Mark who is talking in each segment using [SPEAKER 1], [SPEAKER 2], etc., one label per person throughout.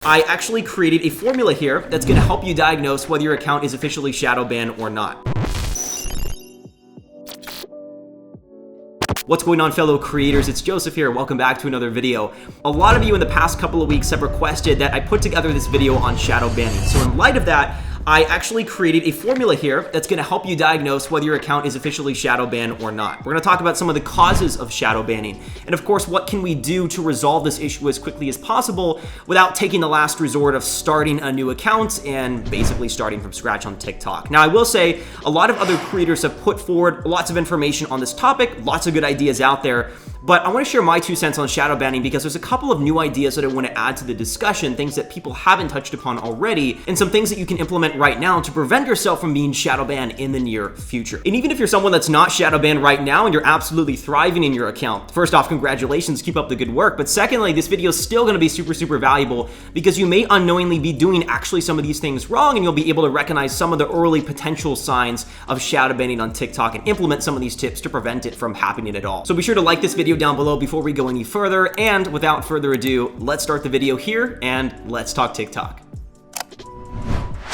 [SPEAKER 1] I actually created a formula here that's going to help you diagnose whether your account is officially Shadowban or not. What's going on, fellow creators? It's Joseph here. Welcome back to another video. A lot of you in the past couple of weeks have requested that I put together this video on shadow banning. So in light of that, I actually created a formula here that's going to help you diagnose whether your account is officially Shadowban or not. We're going to talk about some of the causes of shadow banning, and of course, what can we do to resolve this issue as quickly as possible without taking the last resort of starting a new account and basically starting from scratch on TikTok. Now, I will say a lot of other creators have put forward lots of information on this topic, lots of good ideas out there, but I want to share my 2 cents on shadow banning because there's a couple of new ideas that I want to add to the discussion, things that people haven't touched upon already, and some things that you can implement right now to prevent yourself from being shadow banned in the near future. And even if you're someone that's not shadow banned right now and you're absolutely thriving in your account, first off, congratulations, keep up the good work. But secondly, this video is still going to be super valuable because you may unknowingly be doing actually some of these things wrong, and you'll be able to recognize some of the early potential signs of shadow banning on TikTok and implement some of these tips to prevent it from happening at all. So be sure to like this video down below before we go any further, and without further ado, let's start the video here and let's talk TikTok.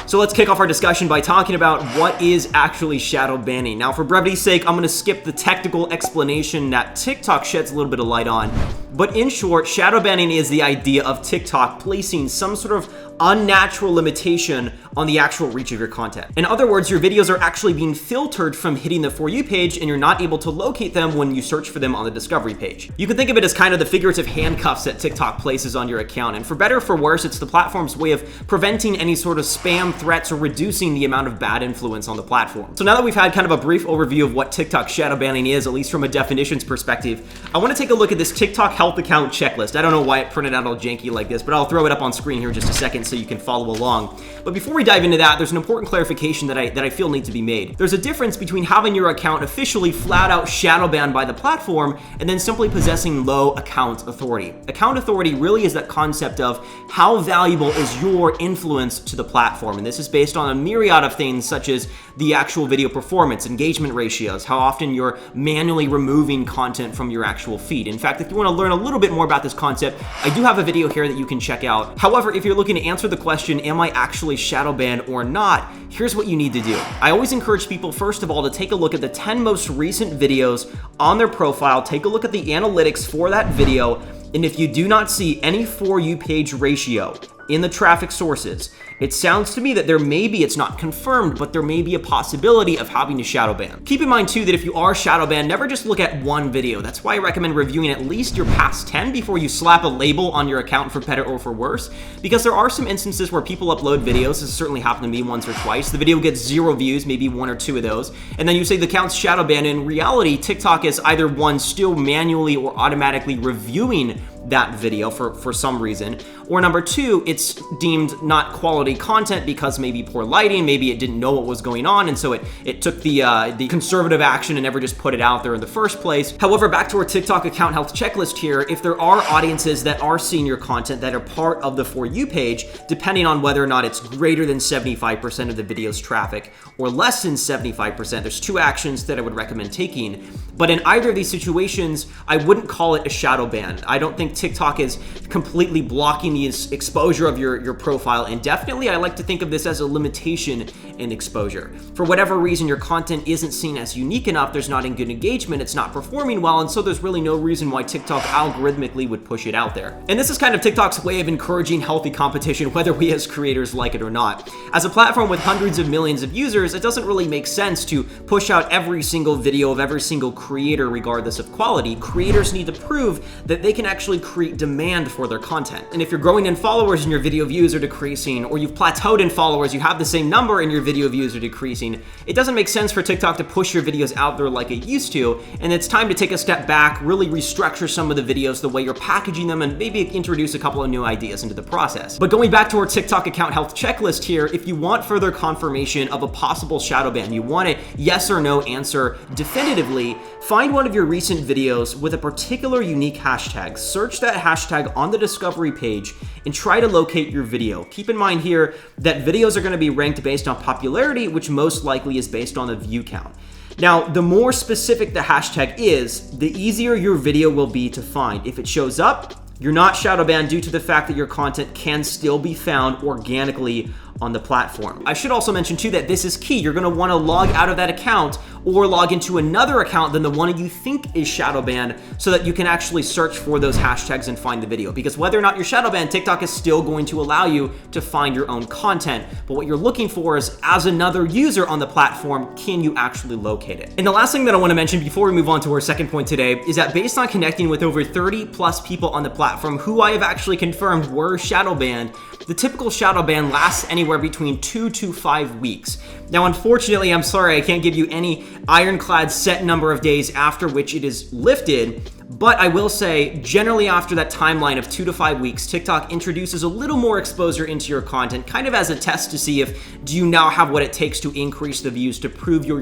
[SPEAKER 1] So let's kick off our discussion by talking about what is actually shadow banning. Now, for brevity's sake, I'm going to skip the technical explanation that TikTok sheds a little bit of light on. But in short, shadow banning is the idea of TikTok placing some sort of unnatural limitation on the actual reach of your content. In other words, your videos are actually being filtered from hitting the For You page, and you're not able to locate them when you search for them on the discovery page. You can think of it as kind of the figurative handcuffs that TikTok places on your account. And for better or for worse, it's the platform's way of preventing any sort of spam threats or reducing the amount of bad influence on the platform. So now that we've had kind of a brief overview of what TikTok shadow banning is, at least from a definitions perspective, I want to take a look at this TikTok health account checklist. I don't know why it printed out all janky like this, but I'll throw it up on screen here in just a second so you can follow along. But before we dive into that, there's an important clarification that I feel needs to be made. There's a difference between having your account officially flat out shadow banned by the platform and then simply possessing low account authority. Account authority really is that concept of how valuable is your influence to the platform, and this is based on a myriad of things such as the actual video performance, engagement ratios, how often you're manually removing content from your actual feed. In fact, if you want to learn a little bit more about this concept, I do have a video here that you can check out. However, if you're looking to answer the question, am I actually shadow banned or not, here's what you need to do. I always encourage people, first of all, to take a look at the 10 most recent videos on their profile, take a look at the analytics for that video, and if you do not see any For You page ratio in the traffic sources, it sounds to me that it's not confirmed, but there may be a possibility of having to shadow ban. Keep in mind too that if you are shadow banned, never just look at one video. That's why I recommend reviewing at least your past 10 before you slap a label on your account for better or for worse, because there are some instances where people upload videos. This certainly happened to me once or twice. The video gets 0 views, maybe 1 or 2 of those, and then you say the account's shadow banned. In reality, TikTok is either one, still manually or automatically reviewing that video for some reason, or number 2, it's deemed not quality content because maybe poor lighting, maybe it didn't know what was going on, and so it took the conservative action and never just put it out there in the first place. However, back to our TikTok account health checklist here, if there are audiences that are seeing your content that are part of the For You page, depending on whether or not it's greater than 75% of the video's traffic or less than 75%, there's 2 actions that I would recommend taking. But in either of these situations, I wouldn't call it a shadow ban. I don't think TikTok is completely blocking the exposure of your profile indefinitely. I like to think of this as a limitation in exposure. For whatever reason, your content isn't seen as unique enough, there's not good engagement, it's not performing well, and so there's really no reason why TikTok algorithmically would push it out there. And this is kind of TikTok's way of encouraging healthy competition, whether we as creators like it or not. As a platform with hundreds of millions of users, it doesn't really make sense to push out every single video of every single creator regardless of quality. Creators need to prove that they can actually create demand for their content. And if you're growing in followers and your video views are decreasing, or you've plateaued in followers, you have the same number and your video views are decreasing, it doesn't make sense for TikTok to push your videos out there like it used to, and it's time to take a step back, really restructure some of the videos, the way you're packaging them, and maybe introduce a couple of new ideas into the process. But going back to our TikTok account health checklist here, if you want further confirmation of a possible shadow ban, you want a yes or no answer definitively, find one of your recent videos with a particular unique hashtag, search that hashtag on the discovery page, and try to locate your video. Keep in mind here that videos are going to be ranked based on popularity, which most likely is based on the view count. Now, the more specific the hashtag is, the easier your video will be to find. If it shows up, you're not shadow banned due to the fact that your content can still be found organically on the platform. I should also mention too that this is key. You're going to want to log out of that account or log into another account than the one you think is shadow banned so that you can actually search for those hashtags and find the video. Because whether or not you're shadow banned, TikTok is still going to allow you to find your own content. But what you're looking for is, as another user on the platform, can you actually locate it? And the last thing that I want to mention before we move on to our second point today is that based on connecting with over 30 plus people on the platform who I have actually confirmed were shadow banned, the typical shadow ban lasts anywhere between 2 to 5 weeks. Now, unfortunately, I'm sorry, I can't give you any ironclad set number of days after which it is lifted, but I will say, generally after that timeline of 2 to 5 weeks, TikTok introduces a little more exposure into your content, kind of as a test to see if do you now have what it takes to increase the views to prove your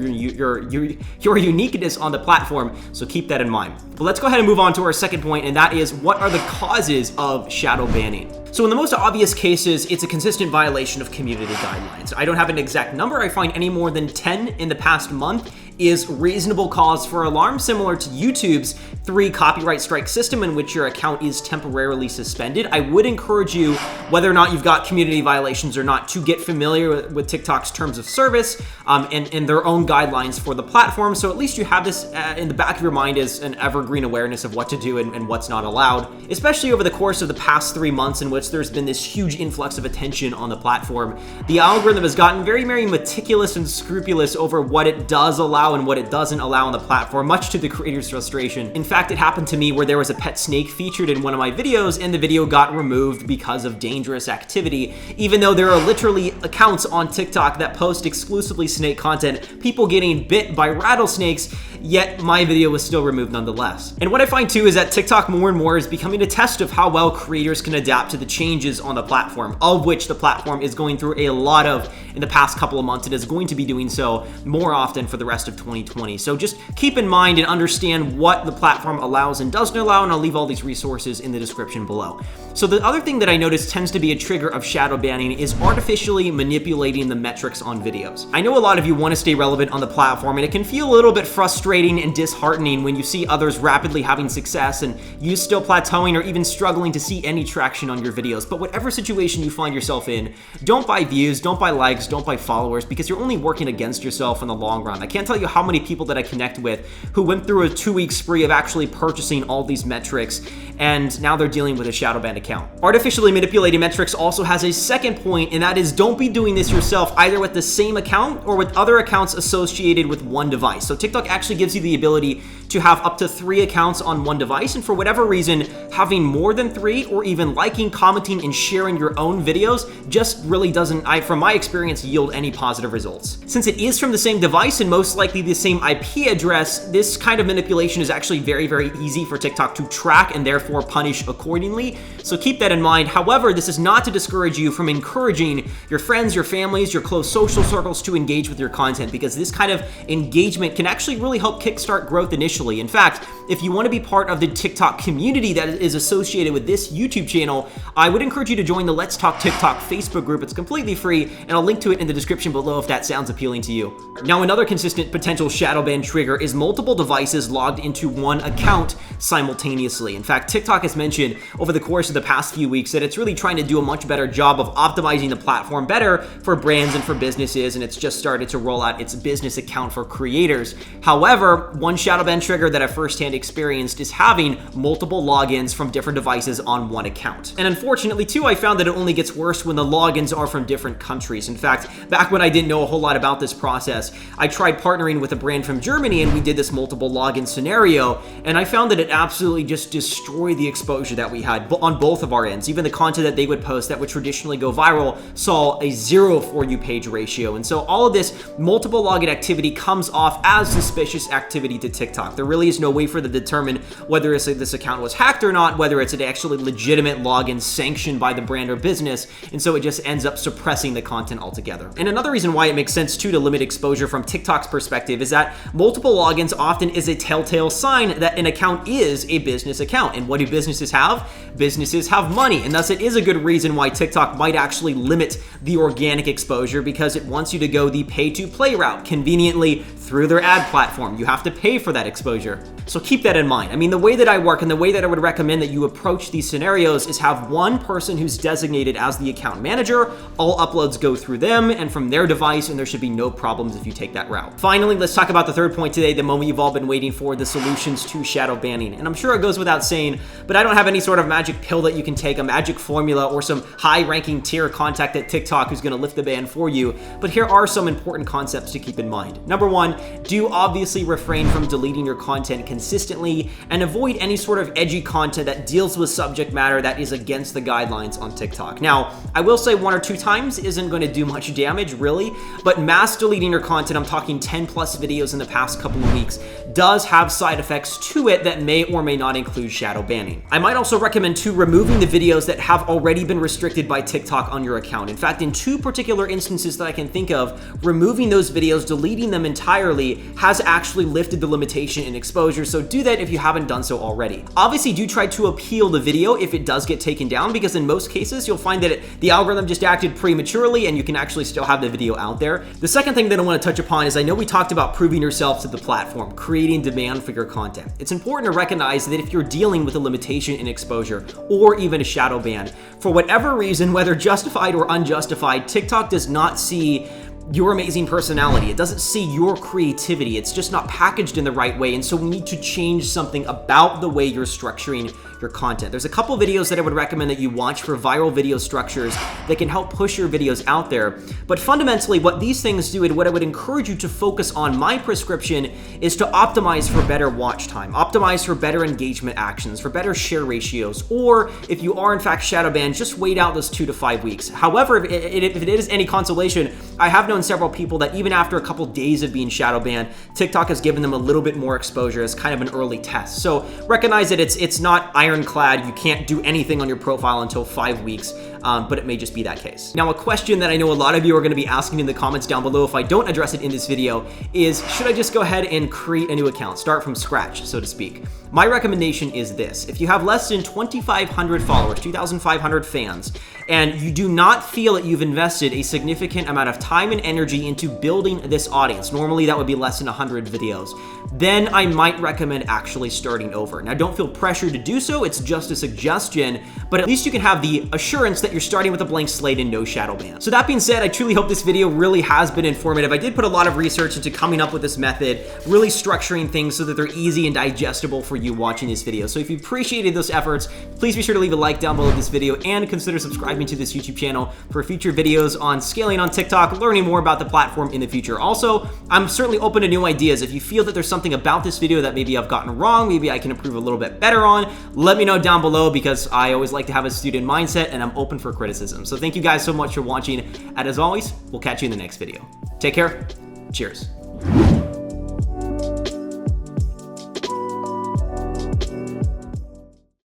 [SPEAKER 1] uniqueness on the platform. So keep that in mind. But let's go ahead and move on to our second point, and that is, what are the causes of shadow banning? So in the most obvious cases, it's a consistent violation of community guidelines. I don't have an exact number. I find any more than 10 in the past month is reasonable cause for alarm, similar to YouTube's 3 copyright strike system in which your account is temporarily suspended. I would encourage you, whether or not you've got community violations or not, to get familiar with TikTok's terms of service and their own guidelines for the platform. So at least you have this in the back of your mind as an evergreen awareness of what to do and what's not allowed, especially over the course of the past 3 months in which there's been this huge influx of attention on the platform. The algorithm has gotten very, very meticulous and scrupulous over what it does allow and what it doesn't allow on the platform, much to the creator's frustration. In fact, it happened to me where there was a pet snake featured in one of my videos and the video got removed because of dangerous activity, even though there are literally accounts on TikTok that post exclusively snake content, people getting bit by rattlesnakes, yet my video was still removed nonetheless. And what I find too is that TikTok more and more is becoming a test of how well creators can adapt to the changes on the platform, of which the platform is going through a lot of in the past couple of months. It is going to be doing so more often for the rest of 2020. So just keep in mind and understand what the platform allows and doesn't allow, and I'll leave all these resources in the description below. So the other thing that I noticed tends to be a trigger of shadow banning is artificially manipulating the metrics on videos. I know a lot of you want to stay relevant on the platform, and it can feel a little bit frustrating and disheartening when you see others rapidly having success and you still plateauing or even struggling to see any traction on your videos. But whatever situation you find yourself in, don't buy views, don't buy likes, don't buy followers, because you're only working against yourself in the long run. I can't tell you how many people that I connect with who went through a 2-week spree of actually purchasing all these metrics, and now they're dealing with a shadow banned account. Artificially manipulating metrics also has a second point, and that is, don't be doing this yourself either with the same account or with other accounts associated with one device. So TikTok actually gives you the ability to have up to 3 accounts on one device, and for whatever reason, having more than 3 or even liking, commenting, and sharing your own videos just really doesn't, from my experience, yield any positive results. Since it is from the same device and most likely the same IP address, this kind of manipulation is actually very, very easy for TikTok to track and therefore punish accordingly. So keep that in mind. However, this is not to discourage you from encouraging your friends, your families, your close social circles to engage with your content, because this kind of engagement can actually really help kickstart growth initially. In fact, if you want to be part of the TikTok community that is associated with this YouTube channel, I would encourage you to join the Let's Talk TikTok Facebook group. It's completely free, and I'll link to it in the description below if that sounds appealing to you. Now, another consistent potential shadow ban trigger is multiple devices logged into one account simultaneously. In fact, TikTok has mentioned over the course of the past few weeks that it's really trying to do a much better job of optimizing the platform better for brands and for businesses, and it's just started to roll out its business account for creators. However, one shadow ban trigger that I firsthand experienced is having multiple logins from different devices on one account. And unfortunately too, I found that it only gets worse when the logins are from different countries. In fact, back when I didn't know a whole lot about this process, I tried partnering with a brand from Germany and we did this multiple login scenario, and I found that it absolutely just destroyed the exposure that we had on both of our ends. Even the content that they would post that would traditionally go viral saw a 0 For You page ratio. And so all of this multiple login activity comes off as suspicious activity to TikTok. There really is no way for them to determine whether this account was hacked or not, whether it's an actually legitimate login sanctioned by the brand or business, and so it just ends up suppressing the content altogether. And another reason why it makes sense too to limit exposure from TikTok's perspective is that multiple logins often is a telltale sign that an account is a business account. And what do businesses have? Businesses have money, and thus it is a good reason why TikTok might actually limit the organic exposure, because it wants you to go the pay-to-play route conveniently through their ad platform. platform. You have to pay for that exposure. So keep that in mind. I mean, the way that I work and the way that I would recommend that you approach these scenarios is have one person who's designated as the account manager. All uploads go through them and from their device, and there should be no problems if you take that route. Finally, let's talk about the third point today, the moment you've all been waiting for, the solutions to shadow banning. And I'm sure it goes without saying, but I don't have any sort of magic pill that you can take, a magic formula, or some high-ranking tier contact at TikTok who's gonna lift the ban for you. But here are some important concepts to keep in mind. Number one, do obviously refrain from deleting your content consistently and avoid any sort of edgy content that deals with subject matter that is against the guidelines on TikTok. Now, I will say 1 or 2 times isn't going to do much damage, really, but mass deleting your content, I'm talking 10 plus videos in the past couple of weeks, does have side effects to it that may or may not include shadow banning. I might also recommend too removing the videos that have already been restricted by TikTok on your account. In fact, in 2 particular instances that I can think of, removing those videos, deleting them entirely, has actually lifted the limitation in exposure, so do that if you haven't done so already. Obviously, do try to appeal the video if it does get taken down, because in most cases, you'll find that the algorithm just acted prematurely and you can actually still have the video out there. The second thing that I want to touch upon is I know we talked about proving yourself to the platform, creating demand for your content. It's important to recognize that if you're dealing with a limitation in exposure or even a shadow ban, for whatever reason, whether justified or unjustified, TikTok does not see your amazing personality. It doesn't see your creativity. It's just not packaged in the right way. And so we need to change something about the way you're structuring your content. There's a couple videos that I would recommend that you watch for viral video structures that can help push your videos out there. But fundamentally, what these things do and what I would encourage you to focus on, my prescription, is to optimize for better watch time, optimize for better engagement actions, for better share ratios, or if you are in fact shadow banned, just wait out those 2 to 5 weeks. However, if it is any consolation, I have known several people that even after a couple days of being shadow banned, TikTok has given them a little bit more exposure as kind of an early test. So recognize that it's not ironclad. You can't do anything on your profile until 5 weeks, but it may just be that case. Now, a question that I know a lot of you are going to be asking in the comments down below if I don't address it in this video is, should I just go ahead and create a new account, start from scratch, so to speak? My recommendation is this: if you have less than 2,500 followers, 2,500 fans, and you do not feel that you've invested a significant amount of time and energy into building this audience, normally that would be less than 100 videos, then I might recommend actually starting over. Now, don't feel pressured to do so, it's just a suggestion, but at least you can have the assurance that you're starting with a blank slate and no shadow ban. So that being said, I truly hope this video really has been informative. I did put a lot of research into coming up with this method, really structuring things so that they're easy and digestible for you watching this video. So if you appreciated those efforts, please be sure to leave a like down below this video and consider subscribing to this YouTube channel for future videos on scaling on TikTok, learning more about the platform in the future. Also, I'm certainly open to new ideas. If you feel that there's something about this video that maybe I've gotten wrong, maybe I can improve a little bit better on, let me know down below, because I always like to have a student mindset and I'm open for criticism. So thank you guys so much for watching, and as always, we'll catch you in the next video. Take care. Cheers.